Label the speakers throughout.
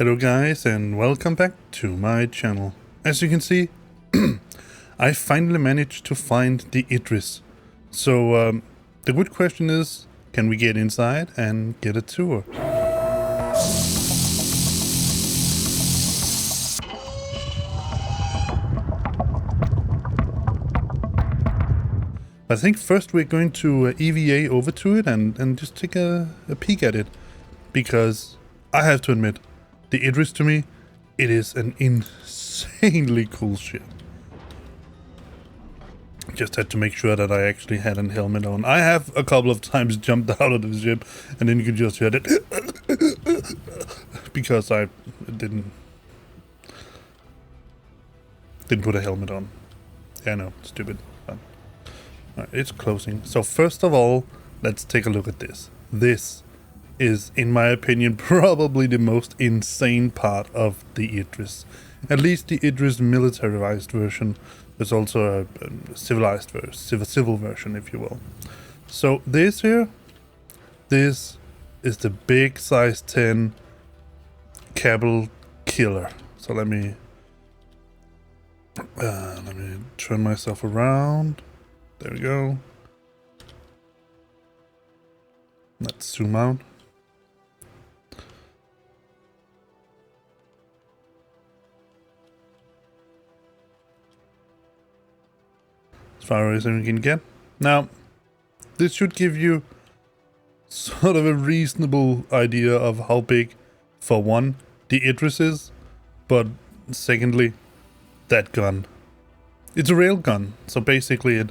Speaker 1: Hello guys and welcome back to my channel. As you can see, I finally managed to find the Idris. So the good question is, can we get inside and get a tour? I think first we're going to EVA over to it and just take a peek at it. Because I have to admit, the Idris to me, it is an insanely cool ship. Just had to make sure that I actually had a helmet on. I have a couple of times jumped out of the ship and then you could just hear it because I didn't put a helmet on. Yeah, I know, stupid. But, right, it's closing. So first of all, let's take a look at this. This is, in my opinion, probably the most insane part of the Idris. At least the Idris militarized version. There's also a civilized version, civil version, if you will. So this here, this is the big size 10 cable killer. So let me turn myself around. There we go. Let's zoom out. As far as we can get. Now, this should give you sort of a reasonable idea of how big, for one, the Idris is, but secondly, that gun. It's a rail gun, so basically it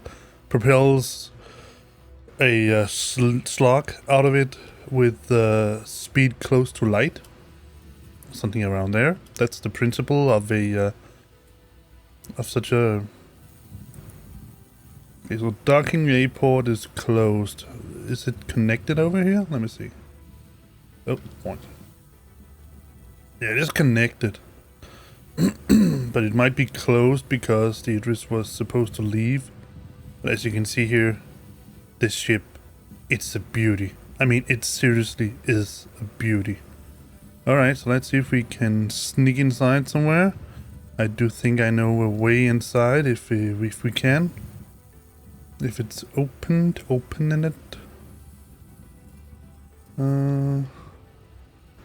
Speaker 1: propels a slug out of it with speed close to light, something around there. That's the principle of such a. Okay, so docking airport is closed. Is it connected over here? Let me see. Oh, point. Yeah, it is connected. But it might be closed because the Idris was supposed to leave. But as you can see here, this ship, it's a beauty. I mean, it seriously is a beauty. Alright, so let's see if we can sneak inside somewhere. I do think I know a way inside if we can. If it's opening it.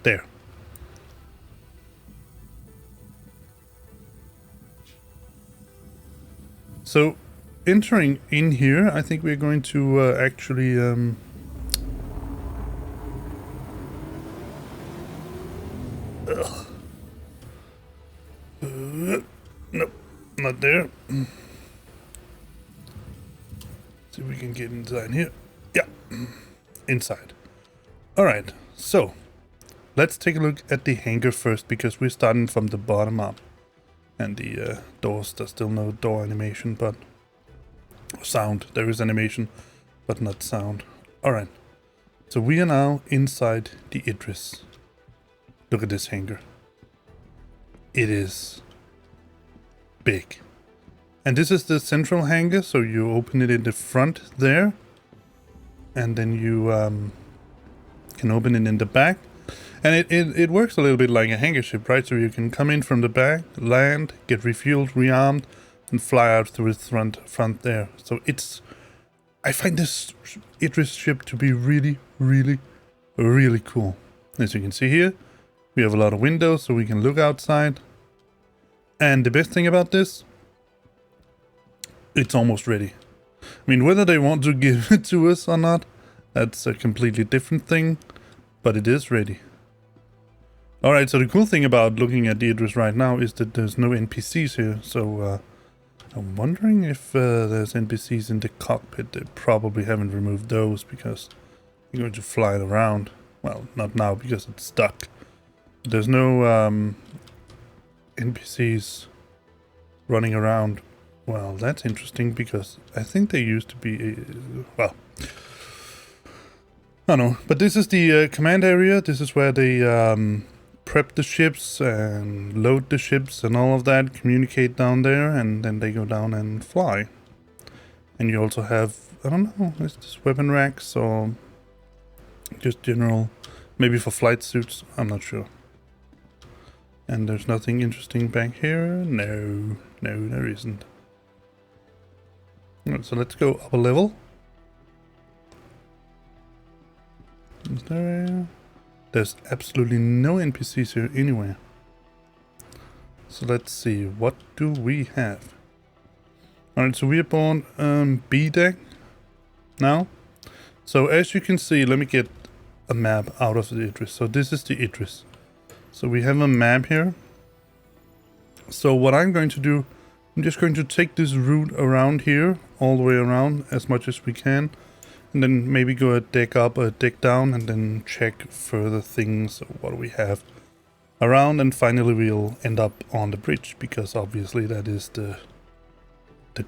Speaker 1: There. So, entering in here, I think we're going to actually nope, not there. See if we can get inside here. Yeah, inside. Alright, so let's take a look at the hangar first because we're starting from the bottom up. And the doors, there's still no door animation, but sound. There is animation, but not sound. Alright, so we are now inside the Idris. Look at this hangar. It is big. And this is the central hangar, so you open it in the front there. And then you can open it in the back. And it works a little bit like a hangar ship, right? So you can come in from the back, land, get refueled, rearmed, and fly out through the front there. So it's... I find this Idris ship to be really, really, really cool. As you can see here, we have a lot of windows so we can look outside. And the best thing about this, it's almost ready. I mean, whether they want to give it to us or not, that's a completely different thing, but it is ready. Alright, so the cool thing about looking at the Idris right now is that there's no NPCs here, so I'm wondering if there's NPCs in the cockpit. They probably haven't removed those because you're going to fly it around. Well, not now because it's stuck. There's no NPCs running around. Well, that's interesting because I think they used to be, well, I don't know. But this is the command area. This is where they prep the ships and load the ships and all of that, communicate down there, and then they go down and fly. And you also have, I don't know, is this weapon racks or just general, maybe for flight suits? I'm not sure. And there's nothing interesting back here. No, there isn't. Alright, so let's go up a level. Is there... There's absolutely no NPCs here anywhere. So let's see, what do we have? Alright, so we are on B deck now. So as you can see, let me get a map out of the Idris. So this is the Idris. So we have a map here. So what I'm going to do, I'm just going to take this route around here, all the way around as much as we can. And then maybe go a deck up or a deck down and then check further things, what we have around. And finally we'll end up on the bridge, because obviously that is the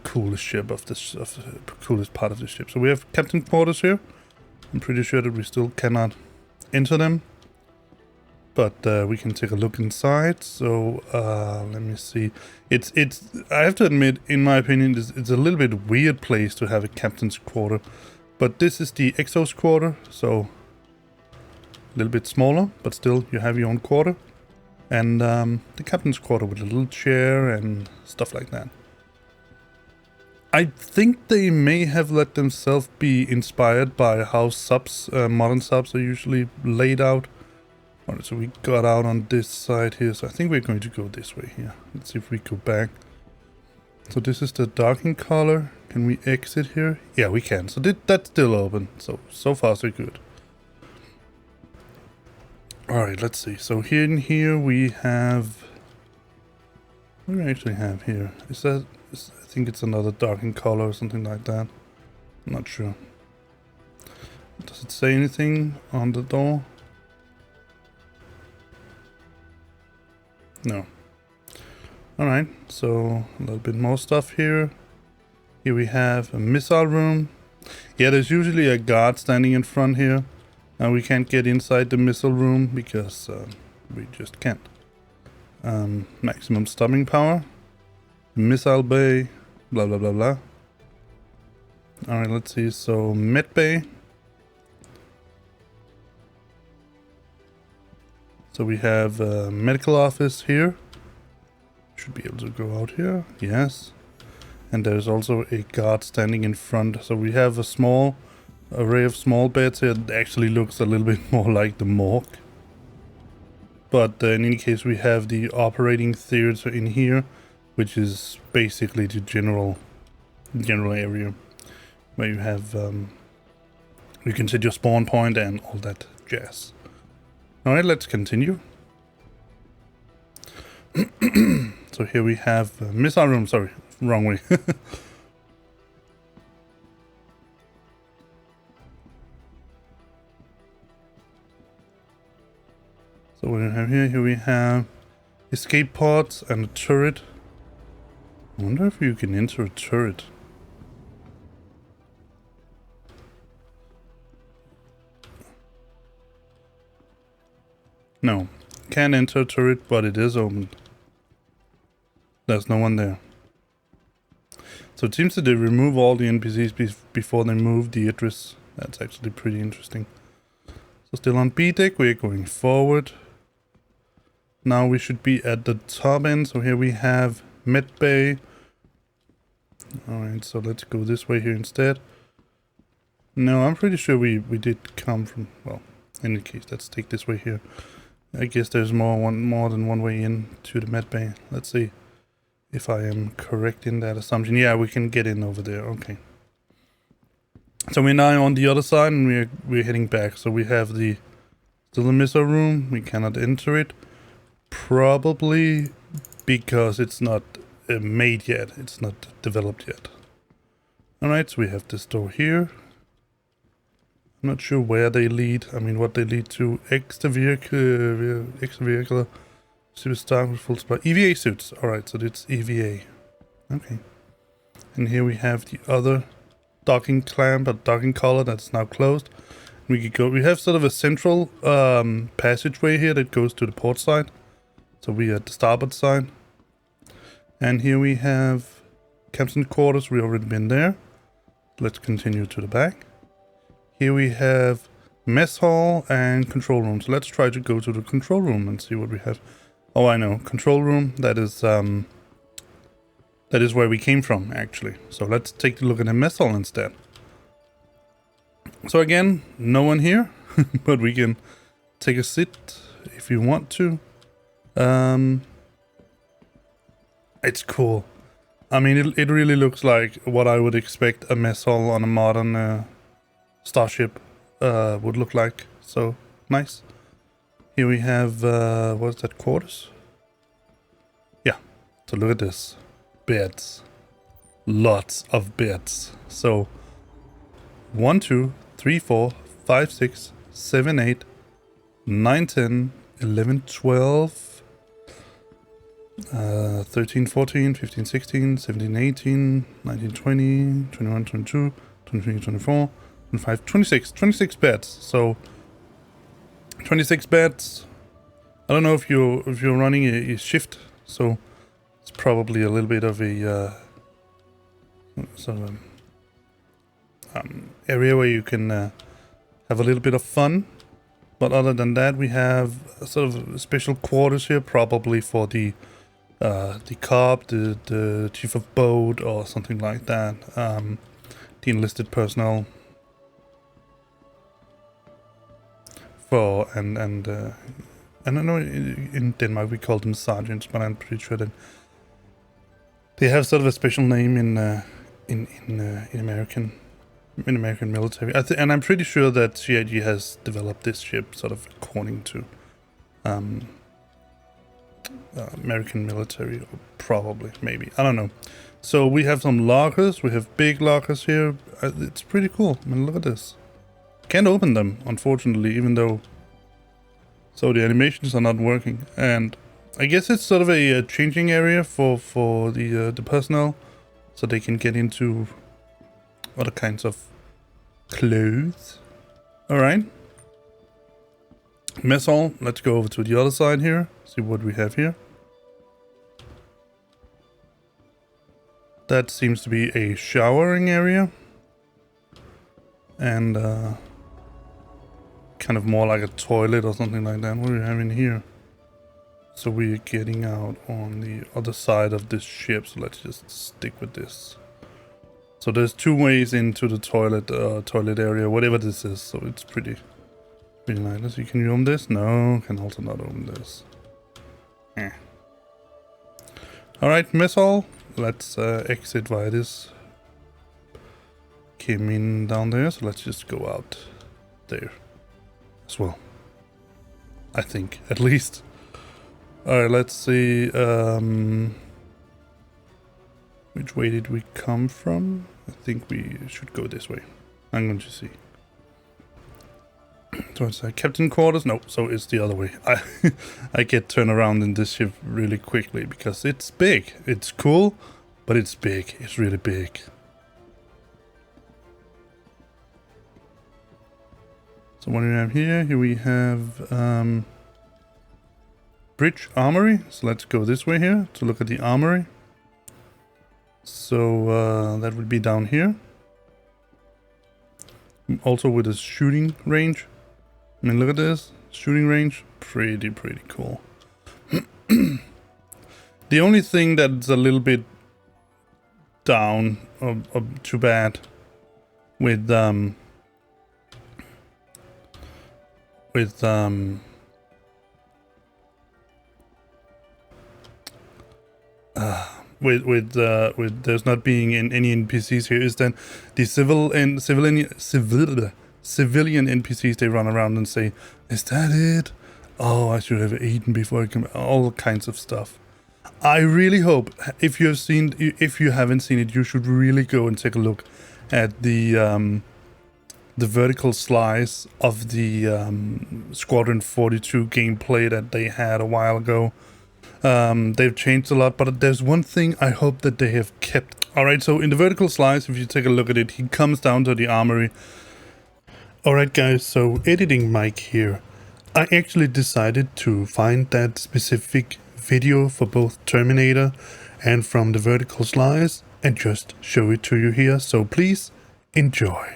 Speaker 1: coolest ship of this, the coolest part of the ship. So we have captain quarters here. I'm pretty sure that we still cannot enter them, but we can take a look inside. So let me see. It's I have to admit, in my opinion, it's a little bit weird place to have a captain's quarter. But this is the Exos quarter, so a little bit smaller, but still you have your own quarter. And the captain's quarter with a little chair and stuff like that. I think they may have let themselves be inspired by how subs, modern subs, are usually laid out. Alright, so we got out on this side here, so I think we're going to go this way here. Let's see if we go back. So this is the docking collar. Can we exit here? Yeah, we can. So that's still open. So far so good. Alright, let's see. So here in here we have... What do we actually have here? Is that... I think it's another docking collar or something like that. I'm not sure. Does it say anything on the door? No. Alright, so a little bit more stuff here. Here we have a missile room. Yeah, there's usually a guard standing in front here. Now we can't get inside the missile room because we just can't. Maximum stopping power. Missile bay. Blah blah blah blah. Alright, let's see. So med bay. So we have a medical office here. Should be able to go out here. Yes. And there's also a guard standing in front. So we have a small array of small beds here. It actually looks a little bit more like the morgue. But in any case, we have the operating theater in here, which is basically the general area where you have you can set your spawn point and all that jazz. All right, let's continue. So here we have a missile room. Sorry, wrong way. So what do we have here? Here we have escape pods and a turret. I wonder if you can enter a turret. No, can't enter a turret, but it is open. There's no one there. So it seems that they remove all the NPCs before they move the Idris. That's actually pretty interesting. So still on B deck, we're going forward. Now we should be at the top end. So here we have med bay. Alright, so let's go this way here instead. No, I'm pretty sure we did come from... Well, in any case, let's take this way here. I guess there's more than one way in to the med bay. Let's see if I am correct in that assumption. Yeah, we can get in over there. Okay. So we're now on the other side and we're heading back. So we have still the missile room. We cannot enter it. Probably because it's not made yet. It's not developed yet. Alright, so we have this door here. I'm not sure where they lead. I mean, what they lead to. Extravehicular superstar with full supply. EVA suits. Alright, so it's EVA. Okay. And here we have the other docking clamp, a docking collar that's now closed. We could go. We have sort of a central passageway here that goes to the port side. So we are at the starboard side. And here we have captain's quarters. We've already been there. Let's continue to the back. Here we have mess hall and control room. So let's try to go to the control room and see what we have. Oh, I know. Control room. That is where we came from, actually. So let's take a look at the mess hall instead. So again, no one here, but we can take a sit if you want to. It's cool. I mean, it really looks like what I would expect a mess hall on a modern starship would look like. So nice. Here we have, what's that, quarters? Yeah, so look at this. Beds. Lots of beds. So 1, 2, 3, 4, 5, 6, 7, 8, 9, 10, 11, 12, 13, 14, 15, 16, 17, 18, 19, 20, 21, 22, 23, 24, 25, 26 beds. So 26 beds. I don't know if you're running a shift, so it's probably a little bit of a sort of area where you can have a little bit of fun. But other than that, we have sort of special quarters here, probably for the cop, the chief of boat, or something like that. The enlisted personnel. And I don't know, in Denmark we call them sergeants, but I'm pretty sure that they have sort of a special name in American military. And I'm pretty sure that CIG has developed this ship sort of according to American military, or probably, maybe, I don't know. So we have some lockers. We have big lockers here. It's pretty cool. I mean, look at this. Can't open them, unfortunately, even though. So the animations are not working, and I guess it's sort of a changing area for the personnel, so they can get into other kinds of clothes. All right. Mess hall. Let's go over to the other side here. See what we have here. That seems to be a showering area, and kind of more like a toilet or something like that. What do we have in here? So we're getting out on the other side of this ship, so let's just stick with this. So there's 2 ways into the toilet area, whatever this is, so it's pretty nice. You can open this? No, can also not open this. Alright, mess hall. Let's exit via this. Came in down there, so let's just go out there as well. I think, at least. Alright, let's see. Which way did we come from? I think we should go this way. I'm going to see. So it's captain quarters? No, so it's the other way. I get turned around in this ship really quickly because it's big. It's cool, but it's big. It's really big. So what do we have here? Here we have bridge armory. So let's go this way here to look at the armory. So that would be down here. Also with a shooting range. I mean, look at this. Shooting range. Pretty cool. The only thing that's a little bit down, or too bad, with the there's not being any NPCs here is that the civilian NPCs, they run around and say, "Is that it? Oh, I should have eaten before I come." All kinds of stuff. I really hope if you haven't seen it, you should really go and take a look at the vertical slice of the Squadron 42 gameplay that they had a while ago. They've changed a lot, but there's one thing I hope that they have kept. Alright, so in the vertical slice, if you take a look at it, he comes down to the armory. Alright guys, so editing Mike here. I actually decided to find that specific video for both Terminator and from the vertical slice and just show it to you here, so please enjoy.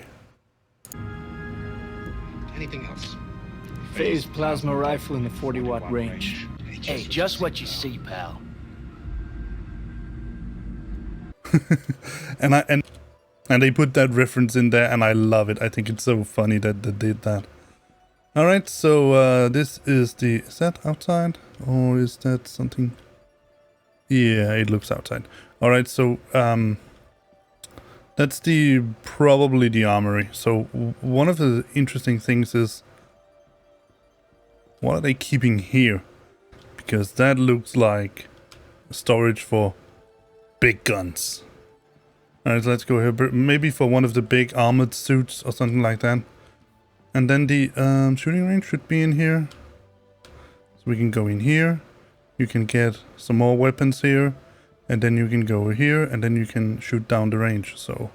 Speaker 2: Anything else?
Speaker 3: Phased plasma rifle in the 40-watt range.
Speaker 2: Hey, just what you see, pal.
Speaker 1: And they put that reference in there, and I love it. I think it's so funny that they did that. All right, so this is the... Is that outside? Or is that something... Yeah, it looks outside. All right, so that's probably the armory. So one of the interesting things is... What are they keeping here? Because that looks like storage for big guns. Alright, let's go here. Maybe for one of the big armored suits or something like that. And then the shooting range should be in here. So we can go in here. You can get some more weapons here. And then you can go here. And then you can shoot down the range. So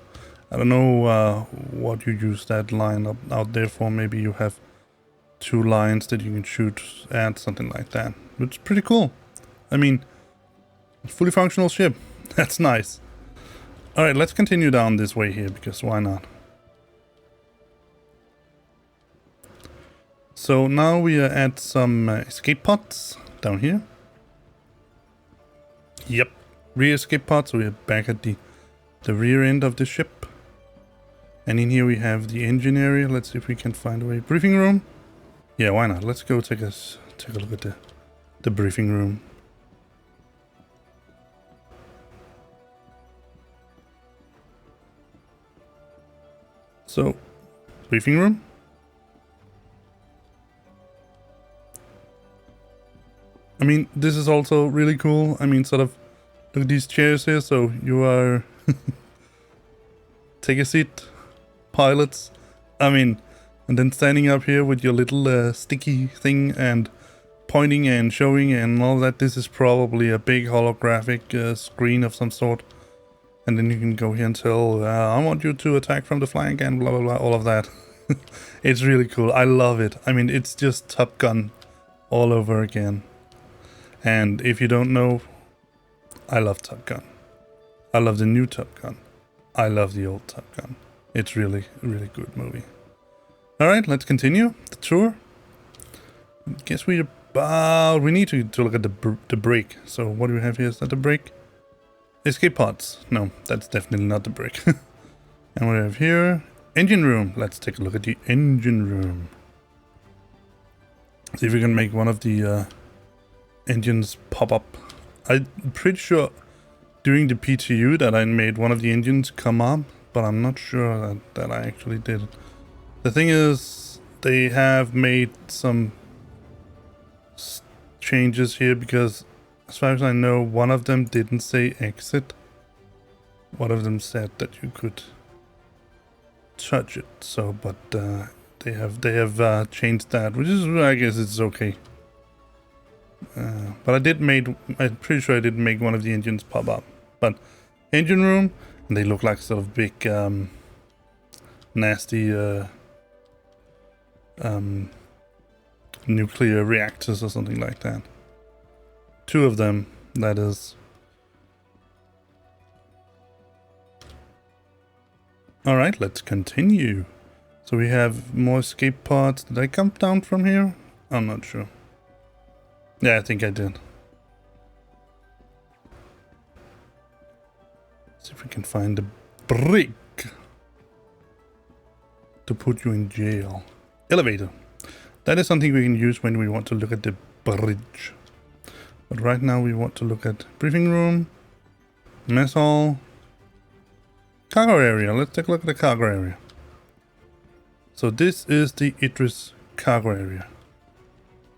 Speaker 1: I don't know what you use that line out there for. Maybe you have 2 lines that you can shoot at, something like that. It's pretty cool. I mean, fully functional ship. That's nice. Alright, let's continue down this way here, because why not? So now we are at some escape pods down here. Yep, rear escape pods. So we are back at the rear end of the ship. And in here we have the engine area. Let's see if we can find a way. Briefing room? Yeah, why not? Let's go take a look at the briefing room. So, briefing room. I mean, this is also really cool. I mean, sort of, look at these chairs here. So you are... Take a seat, pilots. I mean, and then standing up here with your little sticky thing and pointing and showing and all that. This is probably a big holographic screen of some sort. And then you can go here and tell, I want you to attack from the flank and blah, blah, blah, all of that. It's really cool. I love it. I mean, it's just Top Gun all over again. And if you don't know, I love Top Gun. I love the new Top Gun. I love the old Top Gun. It's really, really good movie. Alright, let's continue the tour. Guess we need to look at the brake. So what do we have here? Is that the brake? Escape pods. No, that's definitely not the brake. And what do we have here? Engine room. Let's take a look at the engine room. See if we can make one of the engines pop up. I'm pretty sure during the PTU that I made one of the engines come up, but I'm not sure that I actually did it. The thing is, they have made some changes here because, as far as I know, one of them didn't say exit. One of them said that you could touch it. So, but they have changed that, which is, I guess, it's okay. But I'm pretty sure I did make one of the engines pop up. But engine room, and they look like sort of big, nasty nuclear reactors or something like that. 2 of them, that is. Alright, let's continue. So we have more escape pods. Did I come down from here? I'm not sure. Yeah, I think I did. See if we can find a brick to put you in jail. Elevator. That is something we can use when we want to look at the bridge. But right now we want to look at briefing room, mess hall, cargo area. Let's take a look at the cargo area. So this is the Idris cargo area,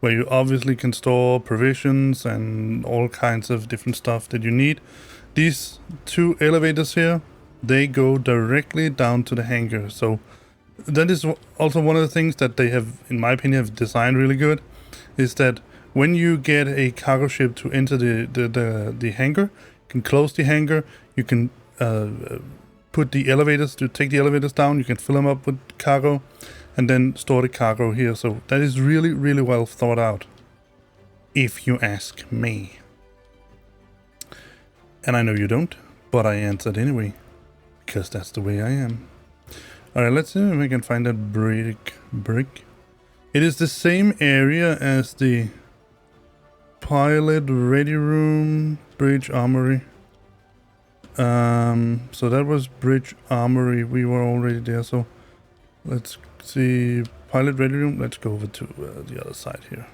Speaker 1: where you obviously can store provisions and all kinds of different stuff that you need. These 2 elevators here, they go directly down to the hangar. So that is also one of the things that they have, in my opinion, have designed really good, is that when you get a cargo ship to enter the hangar, you can close the hangar, you can put the elevators, to take the elevators down, you can fill them up with cargo, and then store the cargo here. So that is really, really well thought out, if you ask me. And I know you don't, but I answered anyway, because that's the way I am. Alright, let's see if we can find that brick. It is the same area as the pilot ready room, bridge armory. So that was bridge armory. We were already there. So let's see, pilot ready room. Let's go over to the other side here.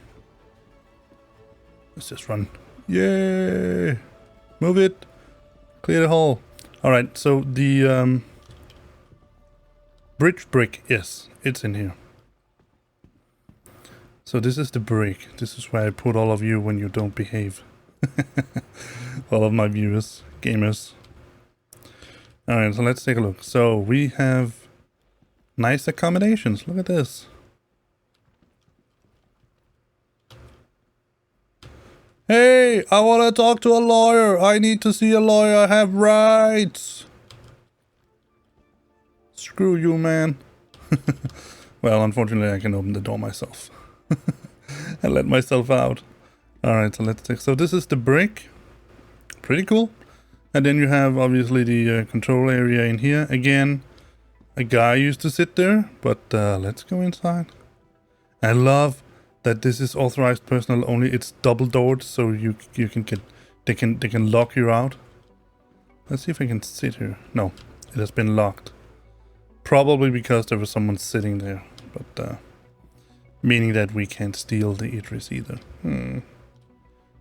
Speaker 1: Let's just run. Yay! Move it. Clear the hall. All right. So the bridge brick. Yes, it's in here. So this is the brick. This is where I put all of you when you don't behave. All of my viewers, gamers. Alright, so let's take a look. So we have nice accommodations. Look at this. Hey, I want to talk to a lawyer. I need to see a lawyer. I have rights. Screw you, man. Well, unfortunately, I can open the door myself. And let myself out. Alright, so let's take... So this is the brick. Pretty cool. And then you have, obviously, the control area in here. Again, a guy used to sit there. But let's go inside. I love that this is authorized personnel only. It's double-doored, so you can get... They can lock you out. Let's see if I can sit here. No, it has been locked. Probably because there was someone sitting there. But... meaning that we can't steal the Idris either. It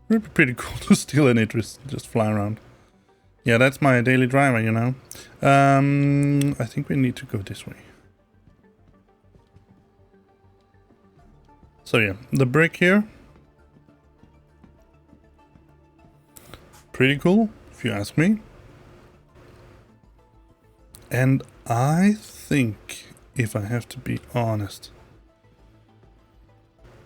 Speaker 1: would be pretty cool to steal an Idris, just fly around. Yeah, that's my daily driver, you know. I think we need to go this way. So yeah, the brick here. Pretty cool, if you ask me. And I think, if I have to be honest,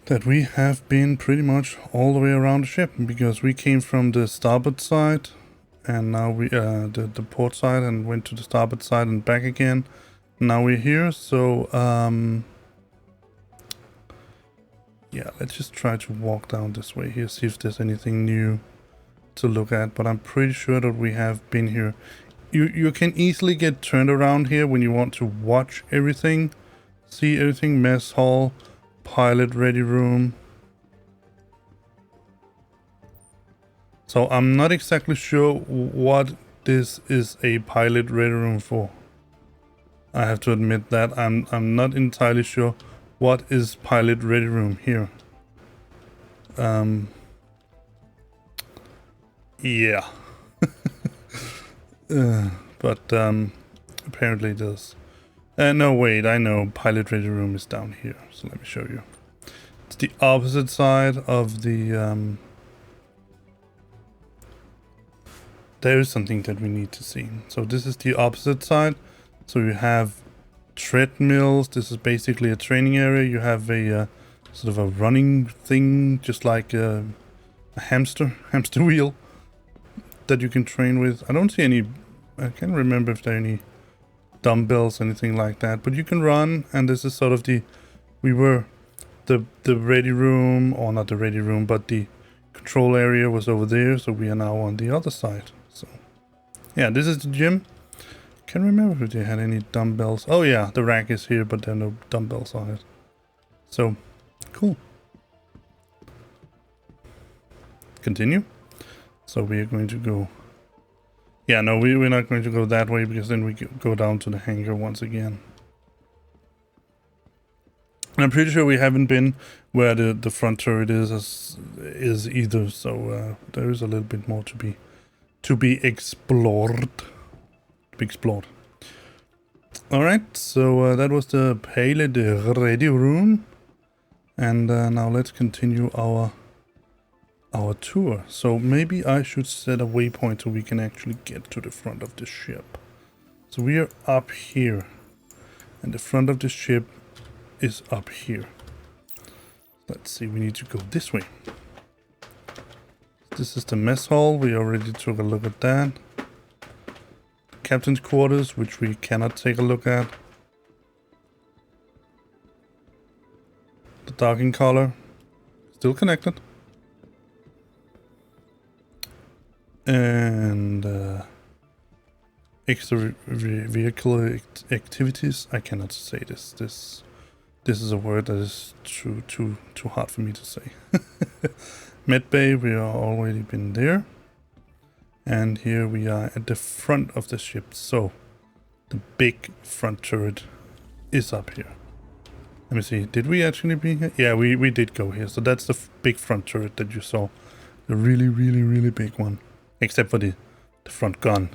Speaker 1: that we have been pretty much all the way around the ship, because we came from the starboard side and now we the port side and went to the starboard side and back again. Now we're here, so yeah, let's just try to walk down this way here, see if there's anything new to look at, but I'm pretty sure that we have been here. You can easily get turned around here when you want to watch everything, see everything. Mess hall, pilot ready room. So I'm not exactly sure what this is a pilot ready room for. I have to admit that I'm not entirely sure what is pilot ready room here. Yeah. But apparently it does. No, wait, I know pilot ready room is down here, so let me show you. It's the opposite side of the... there is something that we need to see. So this is the opposite side. So you have treadmills. This is basically a training area. You have a sort of a running thing, just like a hamster wheel that you can train with. I don't see any... I can't remember if there are any dumbbells, anything like that, but you can run. And this is sort of the... We were... The ready room, or not the ready room, but the control area was over there, so we are now on the other side. So yeah, this is the gym. Can't remember if they had any dumbbells. Oh yeah, the rack is here, but there are no dumbbells on it. So cool. Continue. So we are going to go... Yeah, no, we're not going to go that way, because then we go down to the hangar once again. And I'm pretty sure we haven't been where the front turret is either, so there is a little bit more to be explored. All right, so that was the pilot ready room, and now let's continue our tour. So maybe I should set a waypoint so we can actually get to the front of the ship. So we are up here, and the front of the ship is up here. Let's see, we need to go this way. This is the mess hall. We already took a look at that. Captain's quarters, which we cannot take a look at. The docking collar, still connected. And extra vehicle activities. I cannot say this This is a word that is too hard for me to say. Medbay, we are already been there. And here we are at the front of the ship. So the big front turret is up here. Let me see. Did we actually be here? Yeah, we did go here. So that's the big front turret that you saw. The really big one. Except for the front gun.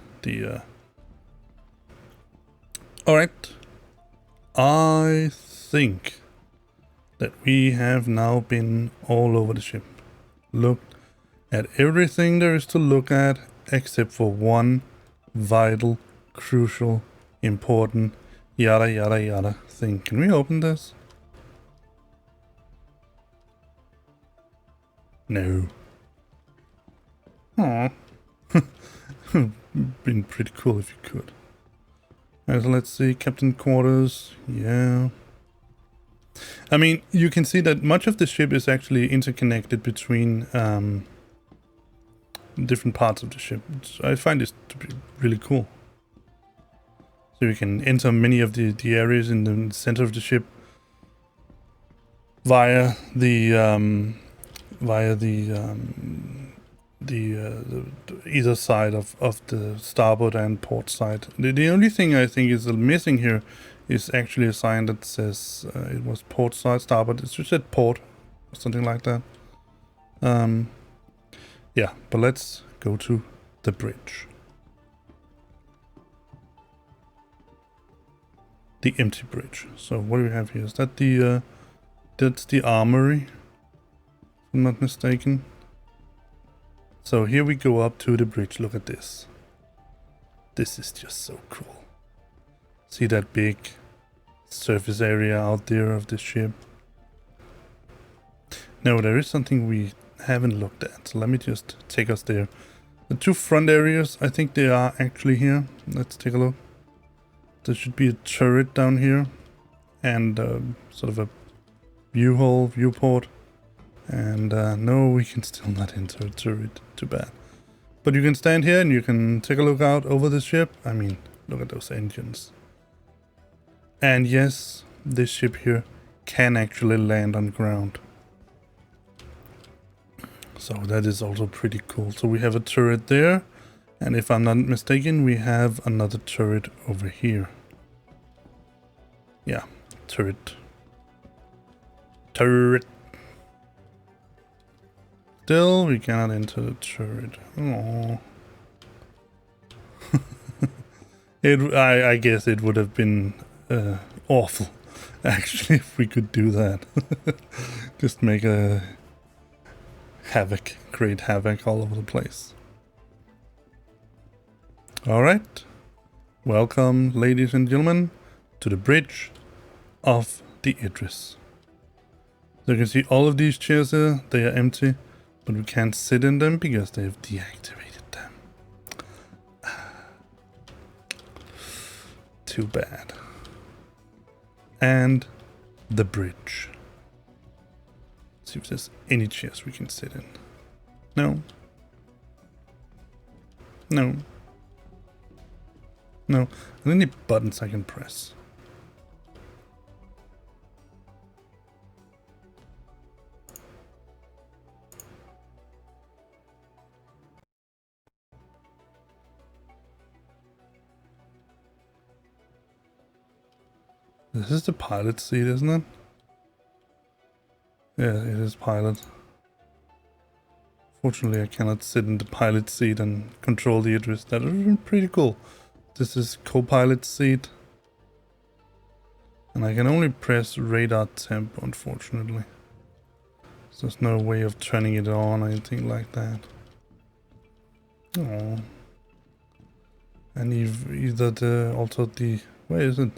Speaker 1: Alright. I think that we have now been all over the ship. Looked at everything there is to look at, except for one vital, crucial, important, yada yada yada thing. Can we open this? No. Aww. Been pretty cool if you could. Alright, so let's see. Captain quarters. Yeah. I mean, you can see that much of the ship is actually interconnected between different parts of the ship. I find this to be really cool. So you can enter many of the areas in the center of the ship via the either side of the starboard and port side. The only thing I think is missing here is actually a sign that says it was port side, starboard. It just said port or something like that. Yeah, but let's go to the bridge. The empty bridge. So what do we have here? Is that the that's the armory, if I'm not mistaken. So here we go up to the bridge. Look at this. This is just so cool. See that big surface area out there of the ship? No, there is something we haven't looked at. So let me just take us there. The two front areas, I think they are actually here. Let's take a look. There should be a turret down here. And sort of a viewport. And no, we can still not enter a turret. Too bad. But you can stand here and you can take a look out over the ship. I mean, look at those engines. And yes, this ship here can actually land on ground. So that is also pretty cool. So we have a turret there. And if I'm not mistaken, we have another turret over here. Yeah, turret. Turret. Still, we cannot enter the turret. Oh. I guess it would have been awful, actually, if we could do that. Just make a havoc, create havoc all over the place. Alright. Welcome, ladies and gentlemen, to the bridge of the Idris. So you can see all of these chairs here, they are empty. But we can't sit in them because they have deactivated them. Too bad. And the bridge. Let's see if there's any chairs we can sit in. No. No. No. Are there any buttons I can press? This is the pilot seat, isn't it? Yeah, it is pilot. Fortunately, I cannot sit in the pilot seat and control the Idris. That would have been pretty cool. This is co-pilot seat. And I can only press radar temp, unfortunately. So there's no way of turning it on or anything like that. Oh. And either where is it?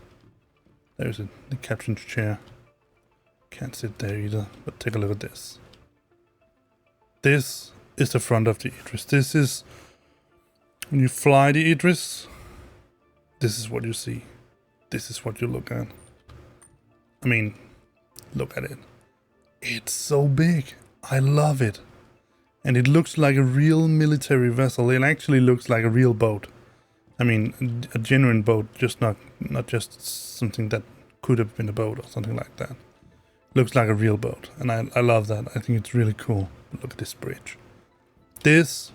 Speaker 1: There's it, the captain's chair. Can't sit there either, but take a look at this. This is the front of the Idris. This is, when you fly the Idris, this is what you see. This is what you look at. I mean, look at it. It's so big. I love it. And it looks like a real military vessel. It actually looks like a real boat. I mean, a genuine boat, just not just something that could have been a boat or something like that. Looks like a real boat, and I love that. I think it's really cool. Look at this bridge. This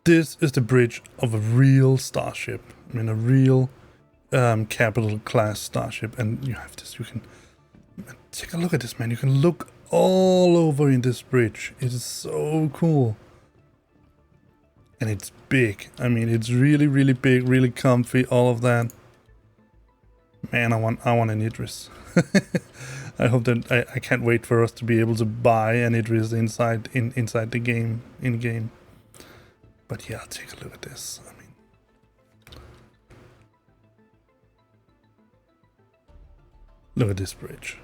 Speaker 1: is the bridge of a real starship. I mean, a real capital class starship, and you have this. You can take a look at this, man. You can look all over in this bridge. It is so cool, and it's big. I mean, it's really, really big, really comfy. All of that. Man, I want an Idris. I hope that I can't wait for us to be able to buy an Idris inside the game, in game. But yeah, take a look at this. I mean, look at this bridge.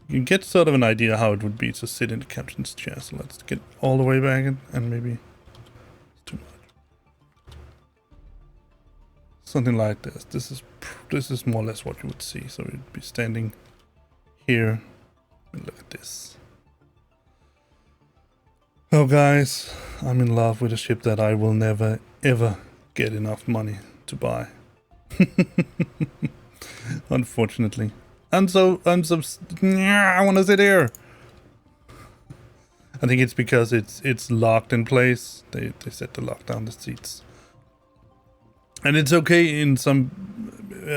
Speaker 1: You can get sort of an idea how it would be to sit in the captain's chair. So let's get all the way back in, and maybe it's too much. Something like this. This is more or less what you would see. So you'd be standing here. And look at this. Oh guys, I'm in love with a ship that I will never ever get enough money to buy. Unfortunately. I want to sit here. I think it's because it's locked in place. They set to lock down the seats. And it's okay in some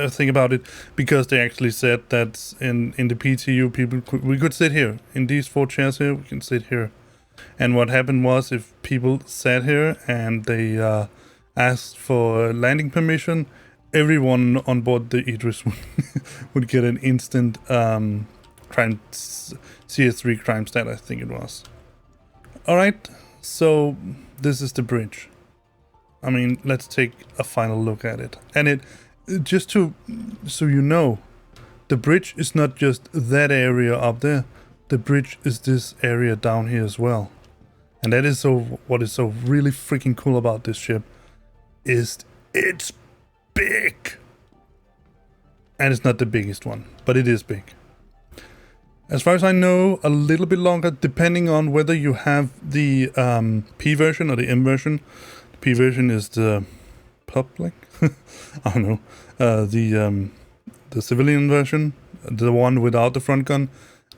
Speaker 1: thing about it, because they actually said that in the PTU we could sit here. In these 4 chairs here, we can sit here. And what happened was, if people sat here and they asked for landing permission, everyone on board the Idris would get an instant CS3 crime stat, I think it was. Alright, so this is the bridge. I mean, let's take a final look at it. And it, just to, so you know, the bridge is not just that area up there. The bridge is this area down here as well. And that is what is so really freaking cool about this ship is it's big. And it's not the biggest one, but it is big. As far as I know, a little bit longer, depending on whether you have the P version or the M version. The P version is the public, I don't know, the civilian version, the one without the front gun.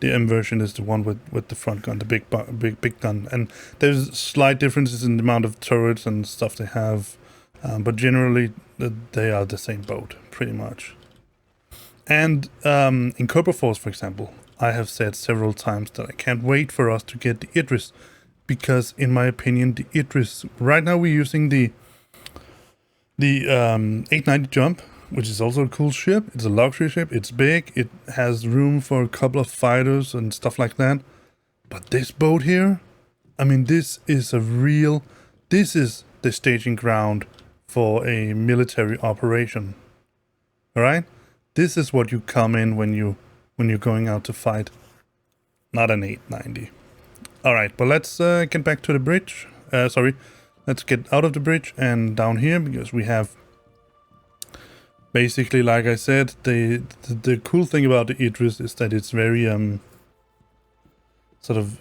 Speaker 1: The M version is the one with the front gun, the big gun. And there's slight differences in the amount of turrets and stuff they have, but generally they are the same boat, pretty much. And in Cobra Force, for example, I have said several times that I can't wait for us to get the Idris, because in my opinion, the Idris, right now we're using the 890 Jump, which is also a cool ship. It's a luxury ship. It's big. It has room for a couple of fighters and stuff like that. But this boat here, I mean, this is the staging ground for a military operation. All right? This is what you come in when you're going out to fight. Not an 890. All right, but let's get back to the bridge. Let's get out of the bridge and down here, because we have basically, like I said, the cool thing about the Idris is that it's very sort of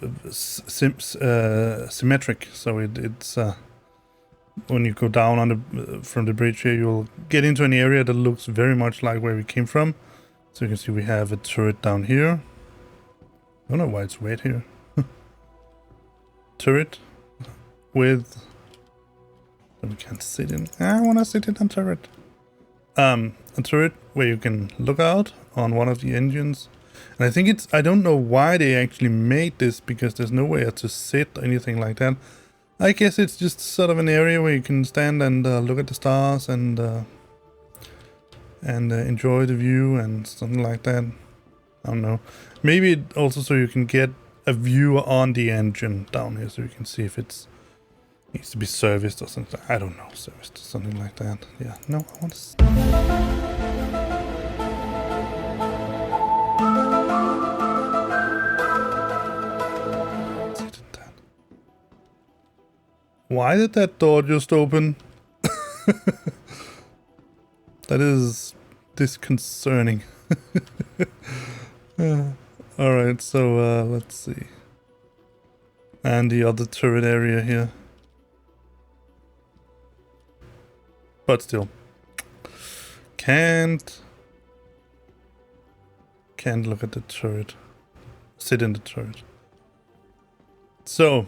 Speaker 1: symmetric. So it's when you go down from the bridge here, you'll get into an area that looks very much like where we came from. So you can see we have a turret down here. I don't know why it's wet here. Turret with that we can't sit in. I want to sit in a turret. A turret where you can look out on one of the engines. And I think I don't know why they actually made this, because there's nowhere to sit or anything like that. I guess it's just sort of an area where you can stand and look at the stars and enjoy the view and something like that. I don't know. Maybe also so you can get a view on the engine down here, so you can see if it needs to be serviced or something. I don't know, serviced or something like that. Yeah, no, I want to... Why did that door just open? That is disconcerting. Alright, so let's see. And the other turret area here. but still. Can't look at the turret. Sit in the turret. So,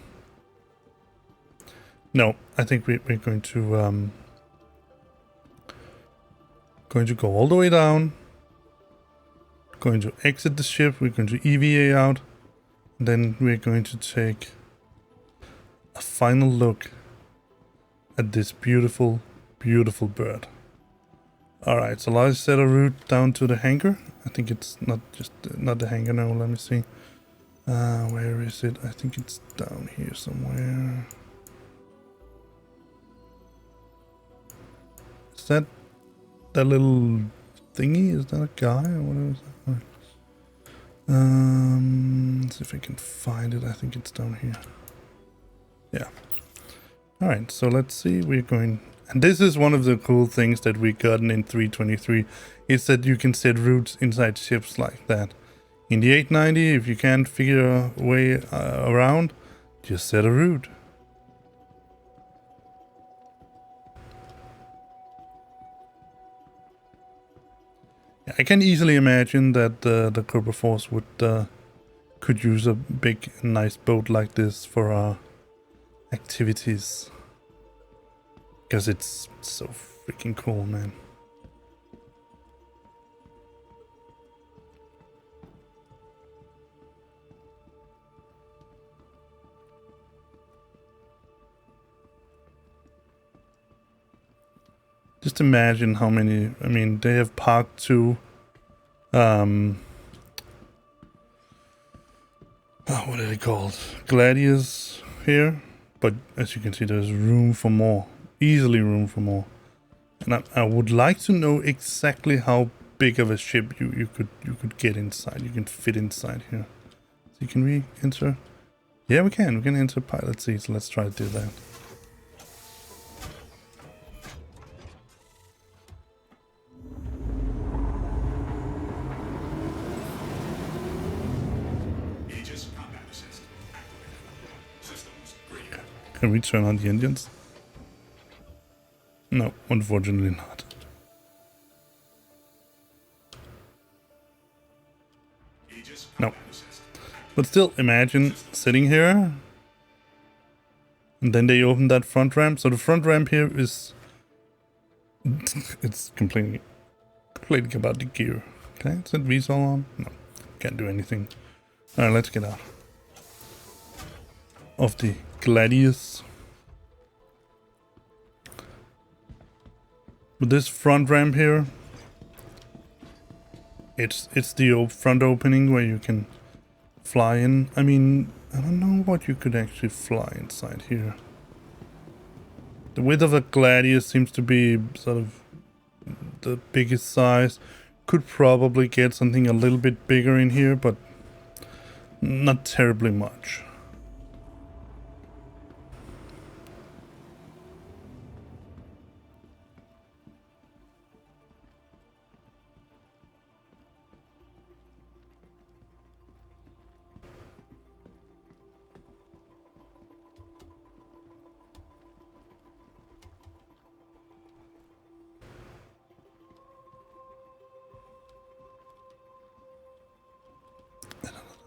Speaker 1: no, I think we're going to go all the way down. Going to exit the ship. We're going to EVA out. And then we're going to take a final look at this beautiful, beautiful bird. Alright, so let's set a route down to the hangar. I think it's not the hangar now, let me see. Where is it? I think it's down here somewhere. Is that little thingy? Is that a guy or what is that? Let's see if I can find it. I think it's down here. Yeah. Alright, so let's see. We're going... And this is one of the cool things that we gotten in 3.23, is that you can set routes inside ships like that. In the 890, if you can't figure a way around, just set a route. Yeah, I can easily imagine that the Cobra Force could use a big, nice boat like this for our activities. Because it's so freaking cool, man. Just imagine how many, I mean, they have parked 2, what are they called? Gladiators here. But as you can see, there's room for more. Easily room for more. And I would like to know exactly how big of a ship you could get inside. You can fit inside here. So can we enter? Yeah, we can. We can enter pilot seat. So let's try to do that.
Speaker 3: Aegis combat assist activated. Systems green.
Speaker 1: Can we turn on the engines? No, unfortunately not. No. But still, imagine sitting here. And then they open that front ramp. So the front ramp here is... It's completely about the gear. Okay, is that VSOL on? No, can't do anything. Alright, let's get out of the Gladius. With this front ramp here, it's the front opening where you can fly in. I mean, I don't know what you could actually fly inside here. The width of a Gladius seems to be sort of the biggest size. Could probably get something a little bit bigger in here, but not terribly much.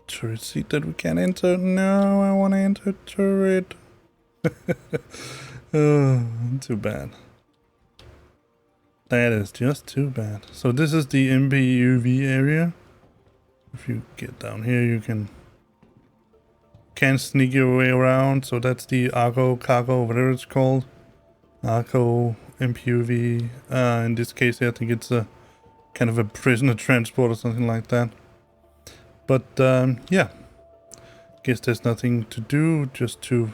Speaker 1: Turret seat that we can enter. No, I want to enter turret. Oh, too bad. That is just too bad. So this is the MPUV area. If you get down here, you can sneak your way around. So that's the Argo cargo, whatever it's called. Argo MPUV. In this case, I think it's a kind of a prisoner transport or something like that. But yeah, guess there's nothing to do, just to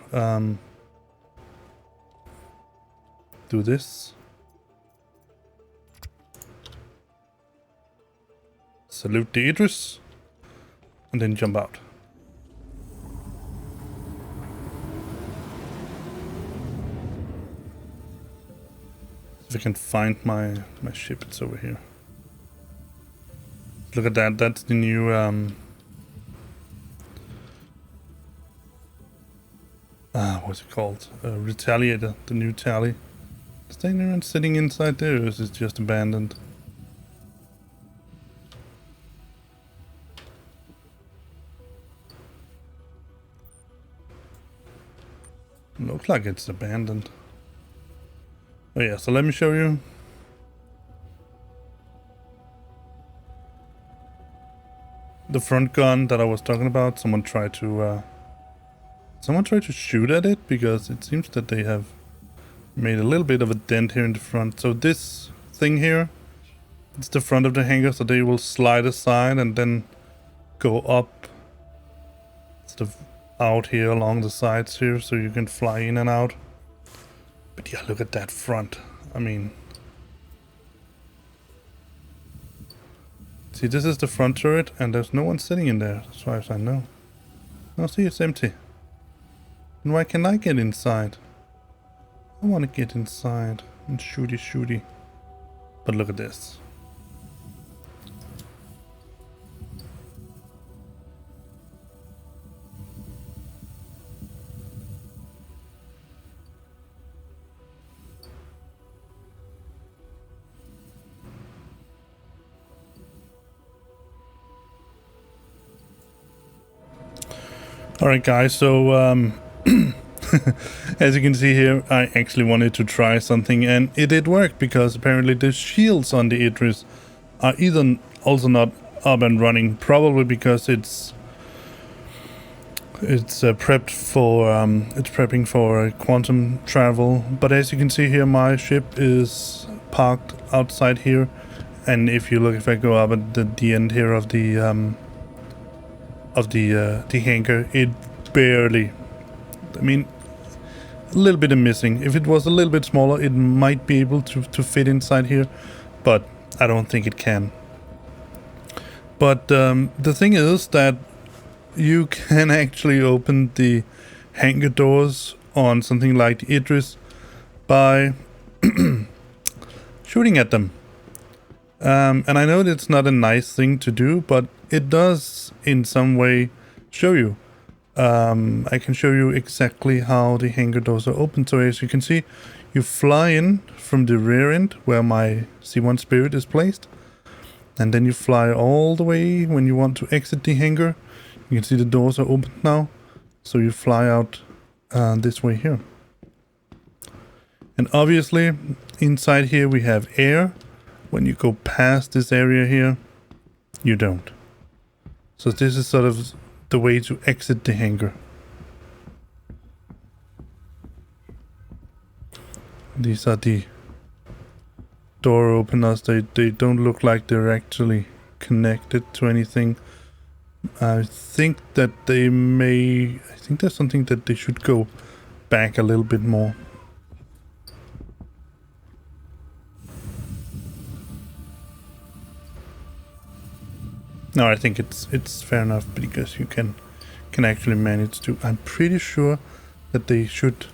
Speaker 1: do this. Salute the Idris, and then jump out. If I can find my ship, it's over here. Look at that, that's the new what's it called? Retaliator, the new tally Is there anyone sitting inside there, or is it just abandoned? Looks like it's abandoned. Oh yeah, so let me show you. The front gun that I was talking about, someone tried to shoot at it because it seems that they have made a little bit of a dent here in the front. So this thing here, it's the front of the hangar, so they will slide aside and then go up sort of out here along the sides here, so you can fly in and out. But yeah, look at that front. I mean, see, this is the front turret, and there's no one sitting in there, as far as I know. Oh, see, it's empty. And why can't I get inside? I want to get inside and shooty. But look at this. Alright guys, so as you can see here, I actually wanted to try something, and it did work, because apparently the shields on the Idris are either also not up and running, probably because it's prepping for quantum travel. But as you can see here, my ship is parked outside here, and if I go up at the end here of the hangar, it barely, I mean, a little bit of missing. If it was a little bit smaller, it might be able to fit inside here, but I don't think it can. But the thing is that you can actually open the hangar doors on something like the Idris by shooting at them. And I know that's not a nice thing to do, but it does in some way show you. I can show you exactly how the hangar doors are open. So as you can see, you fly in from the rear end where my C1 Spirit is placed, and then you fly all the way when you want to exit the hangar. You can see the doors are open now, so you fly out this way here. And obviously inside here we have air. When you go past this area here, you don't. So this is sort of the way to exit the hangar. These are the door openers. They don't look like they're actually connected to anything. I think that I think there's something that they should go back a little bit more. No, I think it's fair enough, because you can actually manage to. I'm pretty sure that they should.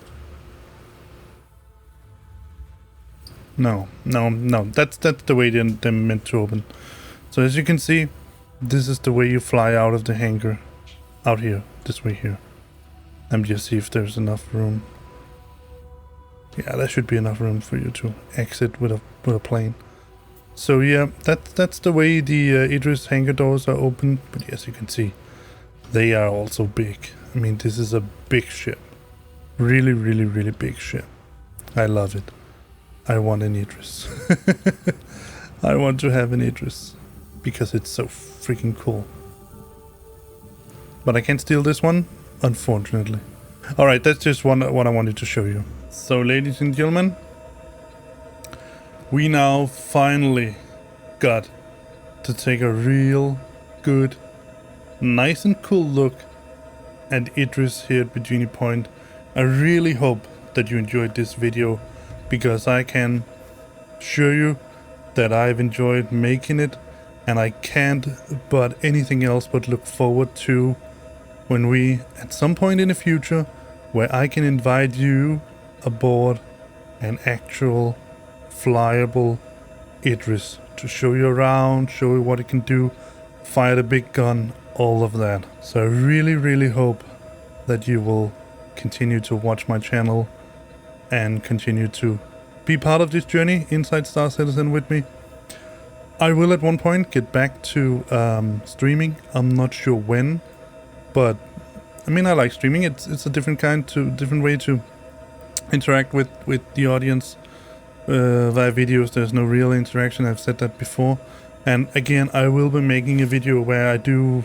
Speaker 1: No. That's the way they're meant to open. So as you can see, this is the way you fly out of the hangar, out here, this way here. Let me just see if there's enough room. Yeah, there should be enough room for you to exit with a plane. So yeah, that's the way the Idris hangar doors are open. But as you can see, they are also big. I mean, this is a big ship. Really big ship. I love it. I want an Idris. I want to have an Idris, because it's so freaking cool. But I can't steal this one, unfortunately. Alright, that's just what I wanted to show you. So ladies and gentlemen, we now finally got to take a real good, nice and cool look at Idris here at Bikini Point. I really hope that you enjoyed this video, because I can assure you that I've enjoyed making it, and I can't but anything else but look forward to when we, at some point in the future, where I can invite you aboard an actual flyable Idris to show you around, show you what it can do, fire the big gun, all of that. So I really hope that you will continue to watch my channel and continue to be part of this journey inside Star Citizen with me. I will at one point get back to streaming. I'm not sure when, but I mean, I like streaming. It's a different way to interact with the audience via videos. There's no real interaction. I've said that before. And again, I will be making a video where I do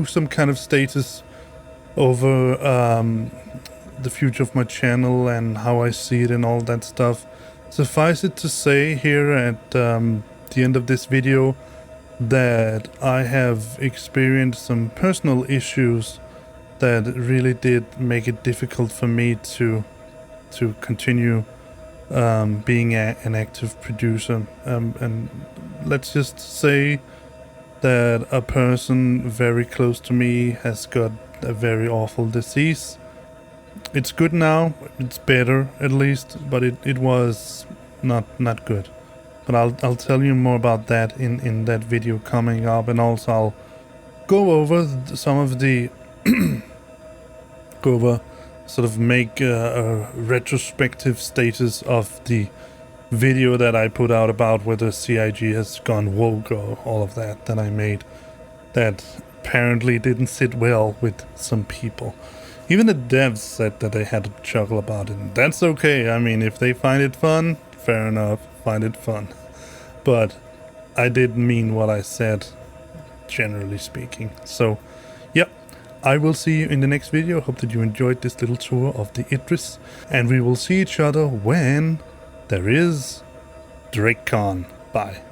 Speaker 1: some kind of status over the future of my channel and how I see it and all that stuff. Suffice it to say here at the end of this video that I have experienced some personal issues that really did make it difficult for me to continue being an active producer. And let's just say that a person very close to me has got a very awful disease. It's good now, it's better at least, but it was not good. But I'll tell you more about that in that video coming up, and also I'll go over some of the sort of make a retrospective status of the video that I put out about whether CIG has gone woke or all of that I made that apparently didn't sit well with some people. Even the devs said that they had to chuckle about it, and that's okay. I mean, if they find it fun, fair enough, find it fun. But I did mean what I said, generally speaking. So, yep, I will see you in the next video. Hope that you enjoyed this little tour of the Idris, and we will see each other when there is DrakeCon. Bye.